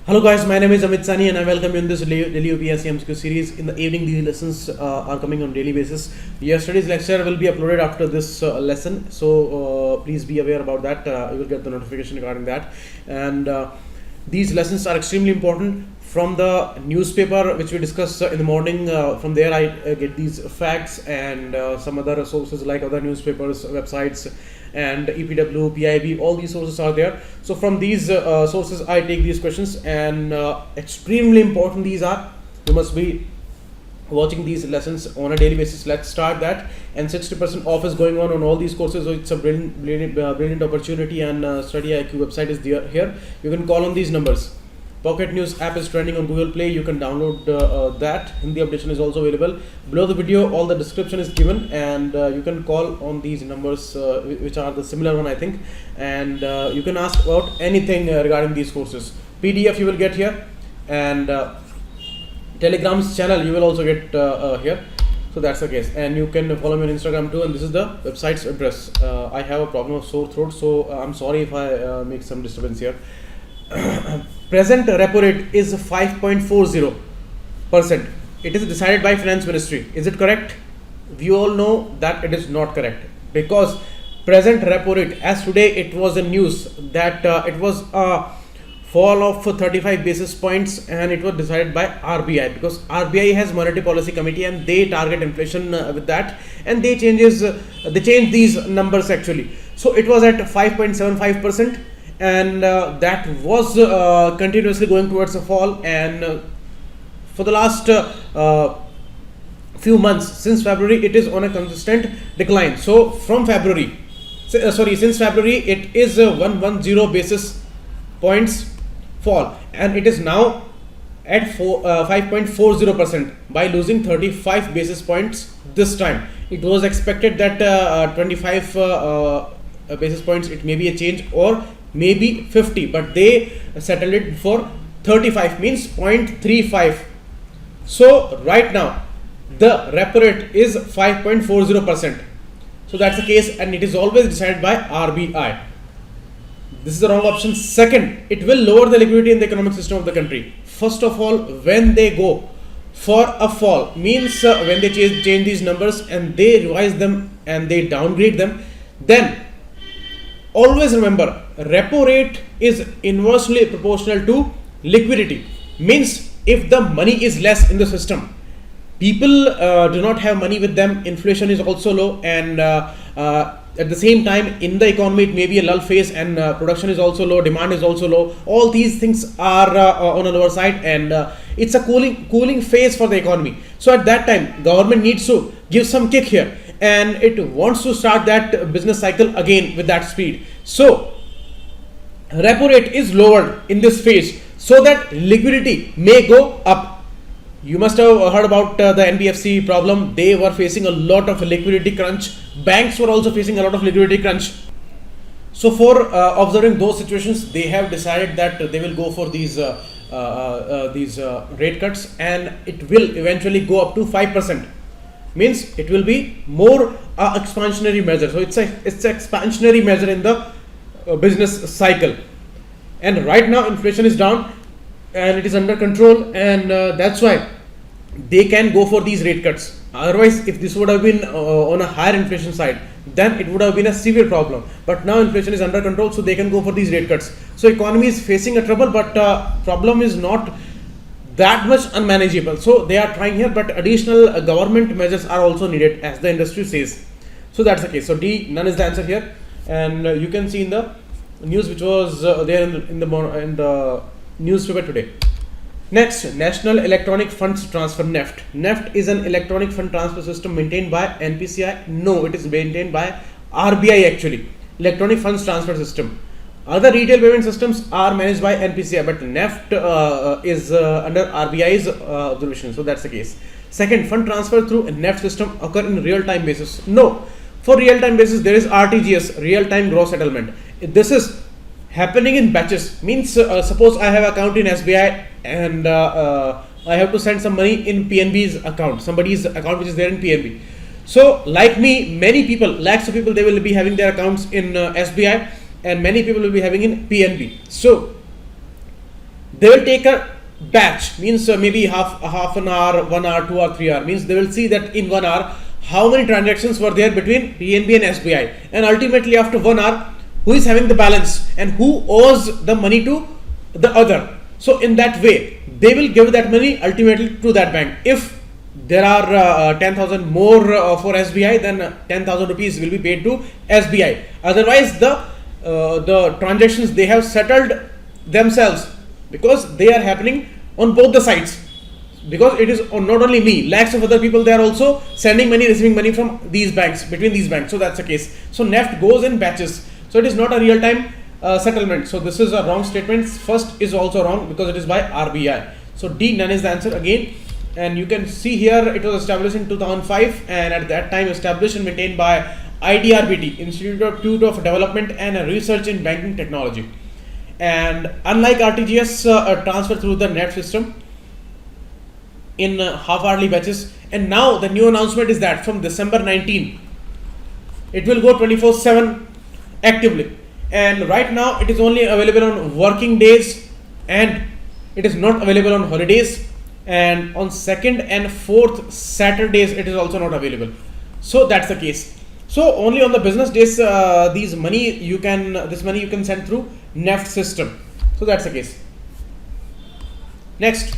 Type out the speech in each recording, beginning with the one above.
Hello guys, my name is Amit Sani and I welcome you in this daily UPSC MCQ series. In the evening, these lessons are coming on daily basis. Yesterday's lecture will be uploaded after this lesson, so please be aware about that. You will get the notification regarding that. And these lessons are extremely important. From the newspaper which we discussed in the morning, from there I get these facts and some other sources like other newspapers, websites, and EPW, PIB, all these sources are there. So from these sources I take these questions, and extremely important these are. You must be watching these lessons on a daily basis. Let's start that. And 60% off is going on all these courses, so it's a brilliant opportunity. And StudyIQ website is there here. You can call on these numbers. Pocket News app is trending on Google Play. You can download that. Hindi updation is also available. Below the video, all the description is given, and you can call on these numbers, which are the similar one, I think. And you can ask about anything regarding these courses. PDF you will get here, and Telegram's channel you will also get here. So that's the case. And you can follow me on Instagram too. And this is the website's address. I have a problem of sore throat, so I'm sorry if I make some disturbance here. Present repo rate is 5.40%. It is decided by Finance Ministry. Is it correct? We all know that it is not correct, because present repo rate, as today it was in news that it was a fall of 35 basis points, and it was decided by RBI, because RBI has monetary policy committee and they target inflation with that, and they change these numbers actually. So it was at 5.75%. And that was continuously going towards a fall, and for the last few months, since February, it is on a consistent decline. So from February, since February, it is 110 basis points fall, and it is now at 5.40% by losing 35 basis points this time. It was expected that 25 basis points, it may be a change, or maybe 50, but they settled it for 35, means 0.35. So right now the repo rate is 5.40%. So that's the case, and it is always decided by RBI. This is the wrong option. Second, it will lower the liquidity in the economic system of the country. First of all, when they go for a fall, means when they change these numbers and they revise them and they downgrade them, then always remember, repo rate is inversely proportional to liquidity. Means if the money is less in the system, people do not have money with them, inflation is also low, and at the same time in the economy it may be a lull phase, and production is also low, demand is also low. All these things are on a lower side, and it's a cooling phase for the economy. So at that time, government needs to give some kick here, and it wants to start that business cycle again with that speed. So repo rate is lowered in this phase so that liquidity may go up. You must have heard about the NBFC problem. They were facing a lot of liquidity crunch. Banks were also facing a lot of liquidity crunch. So for observing those situations, they have decided that they will go for these rate cuts, and it will eventually go up to 5%. Means it will be more expansionary measure. So it's an expansionary measure in the business cycle. And right now inflation is down and it is under control, and that's why they can go for these rate cuts. Otherwise, if this would have been on a higher inflation side, then it would have been a severe problem. But now inflation is under control, so they can go for these rate cuts. So economy is facing a trouble, but problem is not that much unmanageable. So they are trying here, but additional government measures are also needed, as the industry says. So that's the case. So D, none is the answer here, and you can see in the news which was there in the newspaper today. Next, National Electronic Funds Transfer, NEFT. NEFT is an electronic fund transfer system maintained by NPCI. No, it is maintained by RBI actually. Electronic funds transfer system. Other retail payment systems are managed by NPCI, but NEFT is under RBI's observation. So that's the case. Second, fund transfer through a NEFT system occur in real-time basis. No, for real-time basis there is RTGS, real-time gross settlement. This is happening in batches. Means suppose I have account in SBI, and I have to send some money in PNB's account, somebody's account which is there in PNB. So like me, many people, lakhs of people, they will be having their accounts in SBI, and many people will be having in PNB. So they will take a batch, means maybe half an hour, 1 hour, 2 hour, 3 hour, means they will see that in 1 hour how many transactions were there between PNB and SBI, and ultimately after 1 hour who is having the balance and who owes the money to the other. So in that way they will give that money ultimately to that bank. If there are 10,000 more for SBI, then 10,000 rupees will be paid to SBI. Otherwise the transactions they have settled themselves, because they are happening on both the sides, because it is not only me, lakhs of other people, they are also sending money, receiving money from these banks, between these banks. So that's the case. So NEFT goes in batches, so it is not a real time settlement. So this is a wrong statement. First is also wrong because it is by RBI. So D, none is the answer again. And you can see here it was established in 2005, and at that time established and maintained by IDRBT, Institute of Development and Research in Banking Technology. And unlike RTGS, transfer through the NEFT system in half-hourly batches. And now the new announcement is that from December 19, it will go 24/7 actively. And right now it is only available on working days, and it is not available on holidays. And on 2nd and 4th Saturdays it is also not available. So that's the case. So only on the business days this money you can send through NEFT system. So that's the case. Next,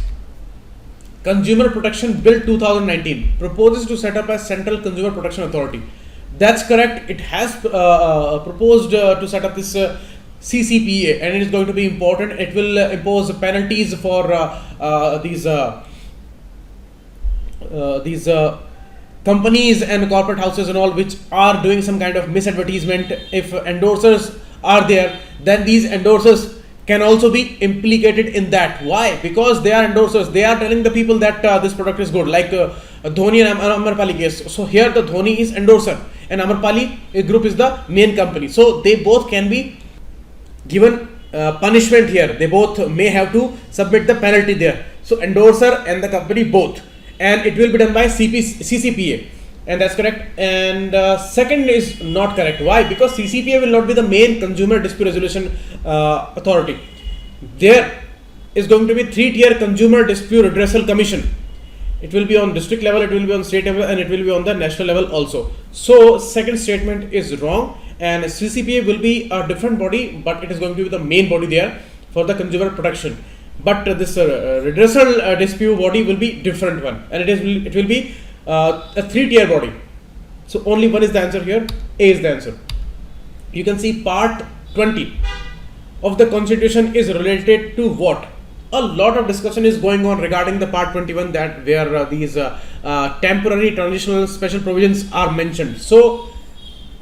Consumer Protection Bill 2019 proposes to set up a Central Consumer Protection Authority. That's correct. It has proposed to set up this CCPA, and it is going to be important. It will impose penalties for these companies and corporate houses and all which are doing some kind of misadvertisement. If endorsers are there, then these endorsers can also be implicated in that. Why? Because they are endorsers. They are telling the people that this product is good, like Dhoni and Amarpali case. So here the Dhoni is endorser and Amarpali group is the main company. So they both can be given punishment here. They both may have to submit the penalty there. So endorser and the company both, and it will be done by CCPA, and that's correct. And second is not correct. Why? Because CCPA will not be the main consumer dispute resolution authority. There is going to be 3-tier consumer dispute redressal commission. It will be on district level, it will be on state level, and it will be on the national level also. So second statement is wrong, and CCPA will be a different body, but it is going to be the main body there for the consumer protection. But this redressal dispute body will be different one, and it will be a 3-tier body. So only one is the answer here. A is the answer. You can see part 20 of the constitution is related to what? A lot of discussion is going on regarding the part 21, that where these temporary, transitional, special provisions are mentioned. So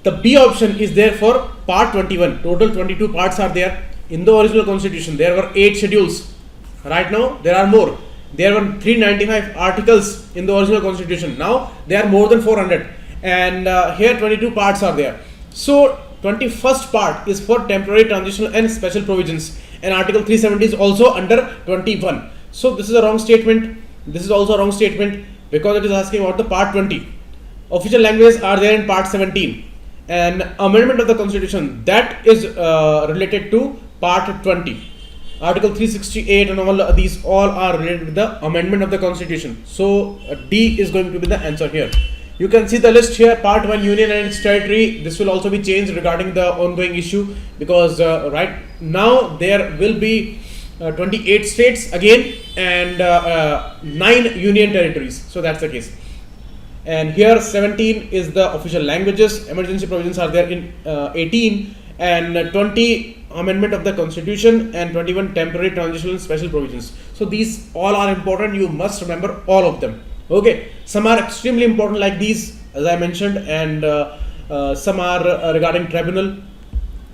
the B option is there for part 21. Total 22 parts are there in the original constitution. There were 8 schedules. Right now there are more. There were 395 articles in the original constitution. Now there are more than 400, and here 22 parts are there. So 21st part is for temporary, transitional and special provisions, and article 370 is also under 21. So this is a wrong statement. This is also a wrong statement because it is asking about the part 20. Official languages are there in part 17, and amendment of the constitution, that is related to part 20. Article 368 and all these all are related with the amendment of the constitution. So D is going to be the answer here. You can see the list here. Part 1, union and its territory. This will also be changed regarding the ongoing issue, because right now there will be 28 states again and 9 union territories. So that's the case. And here 17 is the official languages. Emergency provisions are there in 18, and 20 amendment of the constitution, and 21 temporary, transitional and special provisions. So these all are important. You must remember all of them. Okay, some are extremely important like these, as I mentioned, and some are regarding tribunal.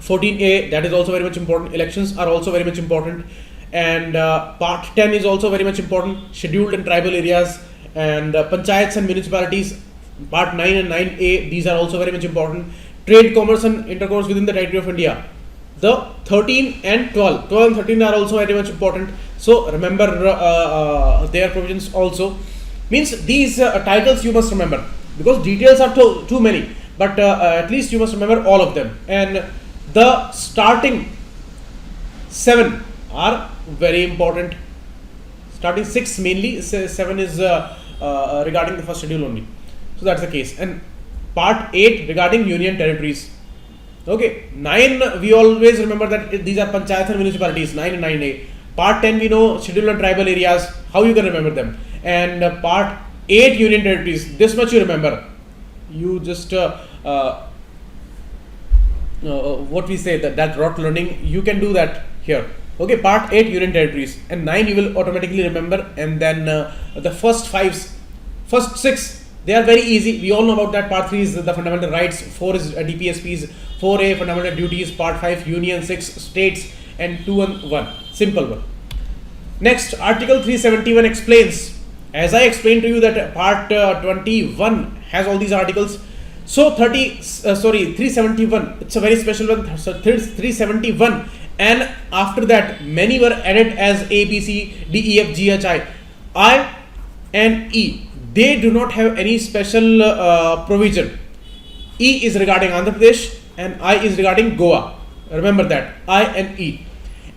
14A, that is also very much important. Elections are also very much important, and part 10 is also very much important. Scheduled and tribal areas, and panchayats and municipalities, part 9 and 9A, these are also very much important. Trade, commerce and intercourse within the territory of India. The 13 and 12 and 13 are also very much important. So remember their provisions also. Means these titles you must remember, because details are too many, but at least you must remember all of them. And the starting 7 are very important. Starting 6 mainly, 7 is regarding the first schedule only. So that's the case. And part 8 regarding union territories. Okay, 9 we always remember that these are panchayats and municipalities, 9 and 9A. Part 10 we know scheduled and tribal areas, how you can remember them. And part 8 union territories, this much you remember. You just what we say, that rote learning, you can do that here. Okay, part 8 union territories, and 9 you will automatically remember. And then the first 6, they are very easy. We all know about that. Part 3 is the fundamental rights, 4 is DPSPs, 4A fundamental duties, part 5 union, 6 states, and 2 and 1, simple one. Next, article 371 explains, as I explained to you, that part 21 has all these articles. So 371, it's a very special one. So 371, and after that many were added as A, B, C, D, E, F, G, H, I and E. They do not have any special provision. E is regarding Andhra Pradesh and I is regarding Goa. Remember that, I and E.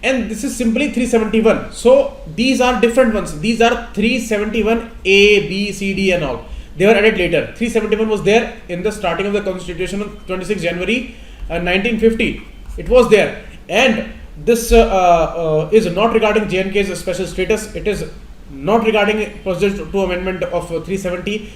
And this is simply 371. So these are different ones. These are 371 A, B, C, D and all. They were added later. 371 was there in the starting of the constitution on 26 January 1950. It was there. And this is not regarding J&K's special status. It is not regarding Procedure to Amendment of 370.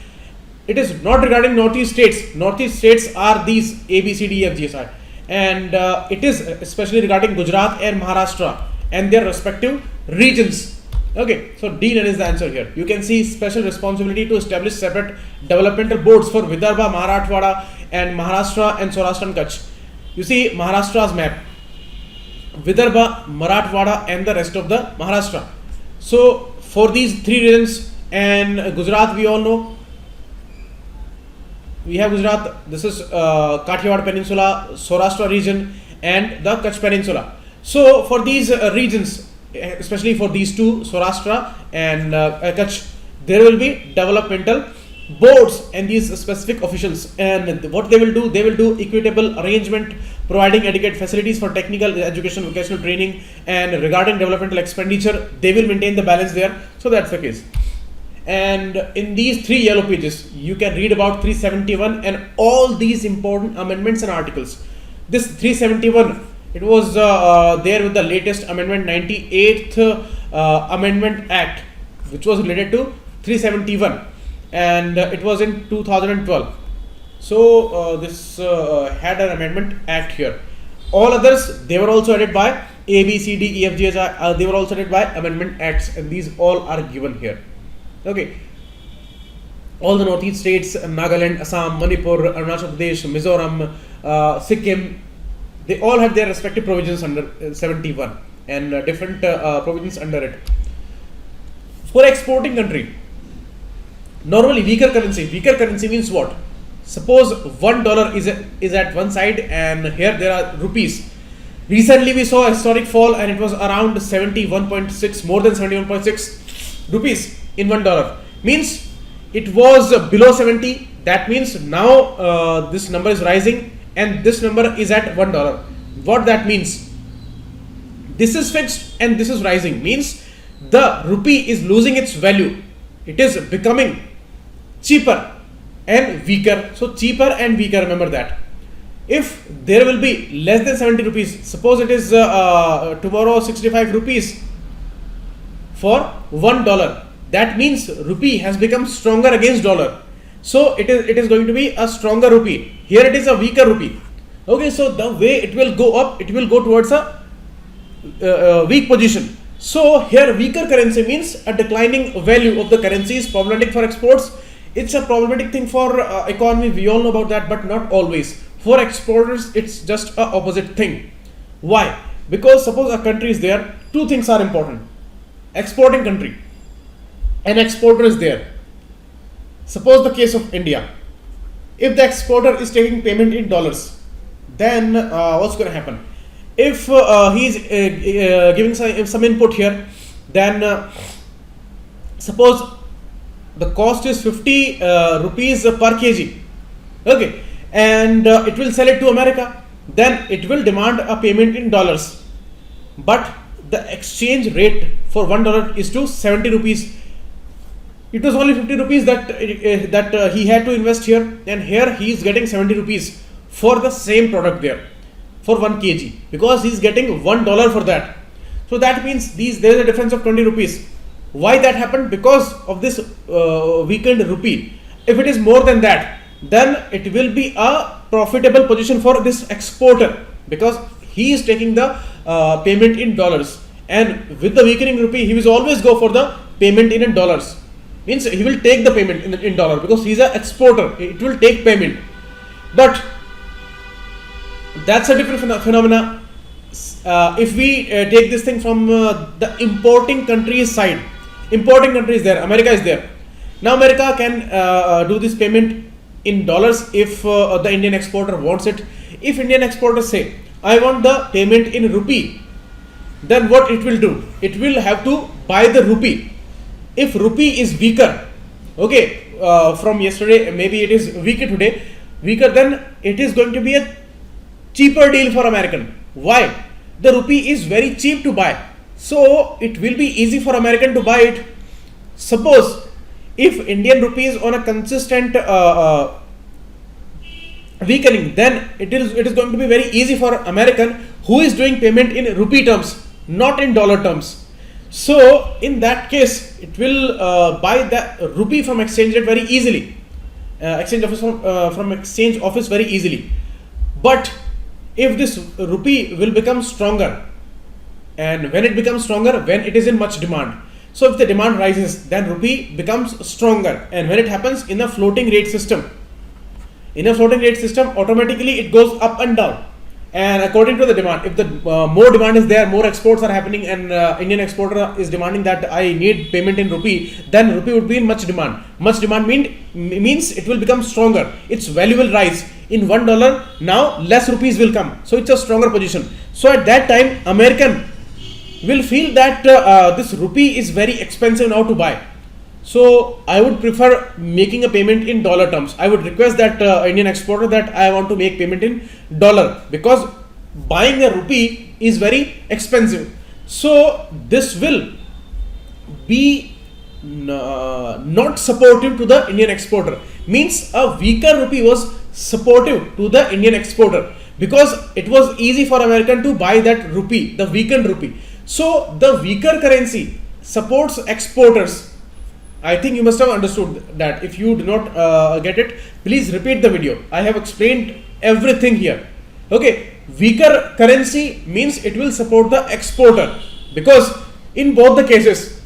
It is not regarding Northeast states. Northeast states are these A, B, C, D, E, F, G, H, I. And it is especially regarding Gujarat and Maharashtra and their respective regions. Okay, so D9 is the answer here. You can see special responsibility to establish separate developmental boards for Vidarbha, Marathwada and Maharashtra and Saurashtra and Kutch. You see Maharashtra's map, Vidarbha, Marathwada and the rest of the Maharashtra. So for these 3 regions, and Gujarat we all know, we have Gujarat, this is Kathiawar Peninsula, Saurashtra region and the Kutch Peninsula. So for these regions, especially for these two, Saurashtra and Kutch, there will be developmental boards and these specific officials. And what they will do equitable arrangement, providing adequate facilities for technical education, vocational training, and regarding developmental expenditure, they will maintain the balance there. So that's the case. And in these 3 yellow pages, you can read about 371 and all these important amendments and articles. This 371, it was there with the latest amendment, 98th Amendment Act, which was related to 371, and it was in 2012. So this had an Amendment Act here. All others, they were also added by A, B, C, D, E, F, G, H, I. They were also added by Amendment Acts, and these all are given here. Okay. All the Northeast states, Nagaland, Assam, Manipur, Arunachal Pradesh, Mizoram, Sikkim, they all have their respective provisions under 71 and different provisions under it. For exporting country, normally weaker currency means what? Suppose $1 is at one side and here there are rupees. Recently we saw a historic fall and it was around 71.6, more than 71.6 rupees in $1. Means it was below 70. That means now this number is rising and this number is at $1. What that means? This is fixed and this is rising. Means the rupee is losing its value. It is becoming cheaper and weaker. So cheaper and weaker, remember that. If there will be less than 70 rupees, suppose it is tomorrow 65 rupees for $1. That means rupee has become stronger against dollar. So it is going to be a stronger rupee. Here it is a weaker rupee. Okay, so the way it will go up, it will go towards a weak position. So here weaker currency means a declining value of the currency is problematic for exports. It's a problematic thing for economy. We all know about that, but not always. For exporters, it's just a opposite thing. Why? Because suppose a country is there, 2 things are important. Exporting country, an exporter is there. Suppose the case of India. If the exporter is taking payment in dollars, then what's going to happen? If he is giving some input here, then suppose the cost is 50 rupees per kg. Okay, and it will sell it to America. Then it will demand a payment in dollars. But the exchange rate for $1 is to 70 rupees. It was only 50 rupees that he had to invest here, and here he is getting 70 rupees for the same product there for 1 kg, because he is getting $1 for that. So that means there is a difference of 20 rupees. Why that happened? Because of this weakened rupee. If it is more than that, then it will be a profitable position for this exporter, because he is taking the payment in dollars, and with the weakening rupee he will always go for the payment in dollars. Means he will take the payment in dollar, because he is an exporter. It will take payment. But that's a different phenomena. If we take this thing from the importing countries side, importing countries there, America is there. Now America can do this payment in dollars if the Indian exporter wants it. If Indian exporters say, I want the payment in rupee, then what it will do? It will have to buy the rupee. If rupee is weaker, okay, from yesterday, maybe it is weaker today, then it is going to be a cheaper deal for American. Why? The rupee is very cheap to buy, so it will be easy for American to buy it. Suppose if Indian rupee is on a consistent weakening, then it is going to be very easy for American who is doing payment in rupee terms, not in dollar terms. So in that case, it will buy the rupee from exchange rate very easily, exchange office from exchange office very easily. But if this rupee will become stronger, and when it becomes stronger, when it is in much demand. So if the demand rises, then rupee becomes stronger, and when it happens in a floating rate system, automatically it goes up and down. And according to the demand, if the more demand is there, more exports are happening, and Indian exporter is demanding that I need payment in rupee, then rupee would be in much demand. Much demand means it will become stronger. Its value will rise. In $1, now less rupees will come. So it's a stronger position. So at that time, American will feel that this rupee is very expensive now to buy. So I would prefer making a payment in dollar terms. I would request that Indian exporter that I want to make payment in dollar, because buying a rupee is very expensive. So this will be not supportive to the Indian exporter. Means a weaker rupee was supportive to the Indian exporter, because it was easy for American to buy that rupee, the weakened rupee. So the weaker currency supports exporters. I think you must have understood that. If you do not get it, please repeat the video. I have explained everything here. Okay, weaker currency means it will support the exporter, because in both the cases,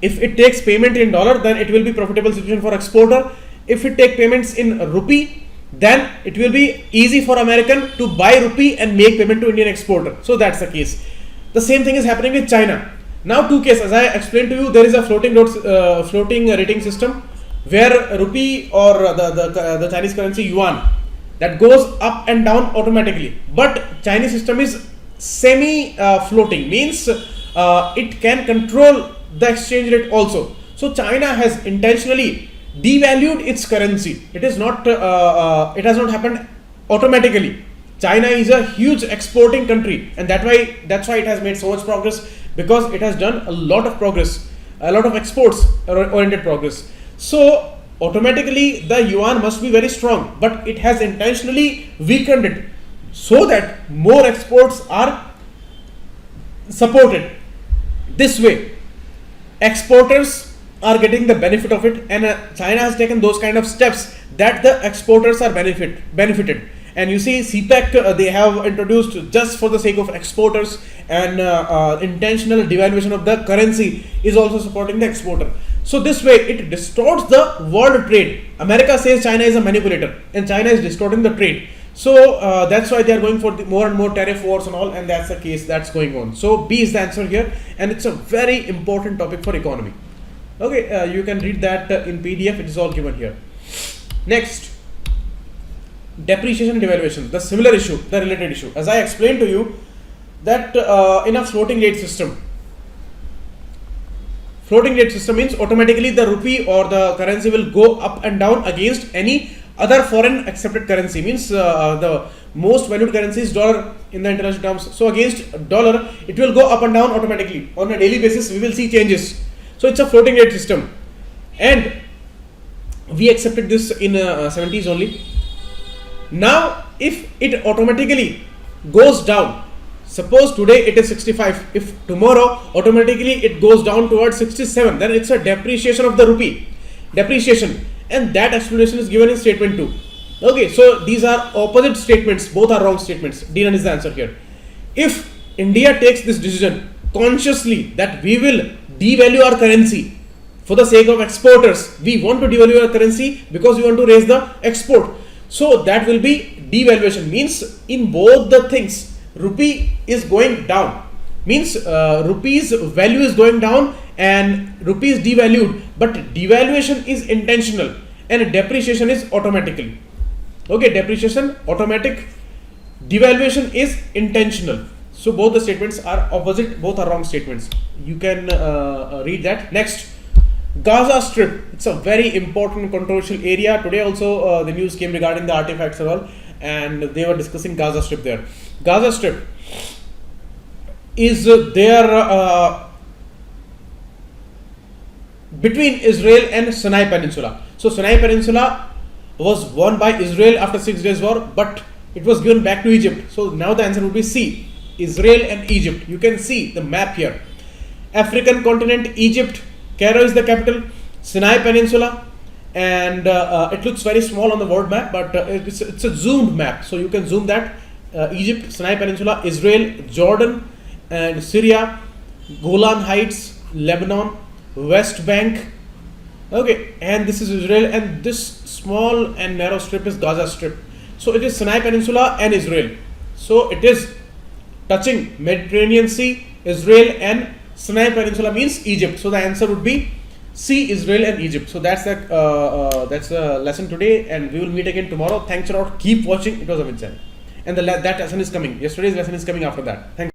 if it takes payment in dollar, then it will be profitable situation for exporter. If it take payments in rupee, then it will be easy for American to buy rupee and make payment to Indian exporter. So that's the case. The same thing is happening with China. Now two cases, as I explained to you, there is a floating rating system where rupee or the Chinese currency yuan, that goes up and down automatically. But Chinese system is semi floating, means it can control the exchange rate also. So China has intentionally devalued its currency. It is not it has not happened automatically. China is a huge exporting country, and that's why it has made so much progress, because it has done a lot of progress, a lot of exports oriented progress. So automatically the yuan must be very strong, but it has intentionally weakened it so that more exports are supported. This way exporters are getting the benefit of it, and China has taken those kind of steps that the exporters are benefited. And you see CPEC, they have introduced just for the sake of exporters, and intentional devaluation of the currency is also supporting the exporter. So this way it distorts the world trade. America says China is a manipulator, and China is distorting the trade. So that's why they are going for more and more tariff wars and all, and that's the case that's going on. So B is the answer here, and it's a very important topic for economy. Okay, you can read that in PDF. It is all given here. Next, depreciation and devaluation, the similar issue, the related issue. As I explained to you that in a floating rate system means automatically the rupee or the currency will go up and down against any other foreign accepted currency. Means the most valued currency is dollar in the international terms. So against dollar, it will go up and down automatically. On a daily basis, we will see changes. So it's a floating rate system. And we accepted this in 70s only. Now, if it automatically goes down, suppose today it is 65, if tomorrow automatically it goes down towards 67, then it's a depreciation of the rupee. Depreciation. And that explanation is given in statement 2. Okay, so these are opposite statements, both are wrong statements. D9 is the answer here. If India takes this decision consciously that we will devalue our currency for the sake of exporters, we want to devalue our currency because we want to raise the export. So that will be devaluation, means in both the things, rupee is going down, means rupee's value is going down and rupee is devalued, but devaluation is intentional and depreciation is automatically. Okay, depreciation automatic, devaluation is intentional. So both the statements are opposite, both are wrong statements. You can read that. Next, Gaza Strip. It's a very important controversial area. Today also the news came regarding the artifacts and all, and they were discussing Gaza Strip there. Gaza Strip is there between Israel and Sinai Peninsula. So Sinai Peninsula was won by Israel after 6 days war, but it was given back to Egypt. So now the answer would be C, Israel and Egypt. You can see the map here. African continent, Egypt, Cairo is the capital, Sinai Peninsula, and it looks very small on the world map, but it's a zoomed map, so you can zoom that. Egypt, Sinai Peninsula, Israel, Jordan and Syria, Golan Heights, Lebanon, West Bank. Okay, and this is Israel, and this small and narrow strip is Gaza Strip. So it is Sinai Peninsula and Israel. So it is touching Mediterranean Sea, Israel, and Sinai Peninsula means Egypt. So the answer would be C, Israel and Egypt. So that's the lesson today, and we will meet again tomorrow. Thanks a lot. Keep watching. It was a channel, and that lesson is coming. Yesterday's lesson is coming after that. Thanks.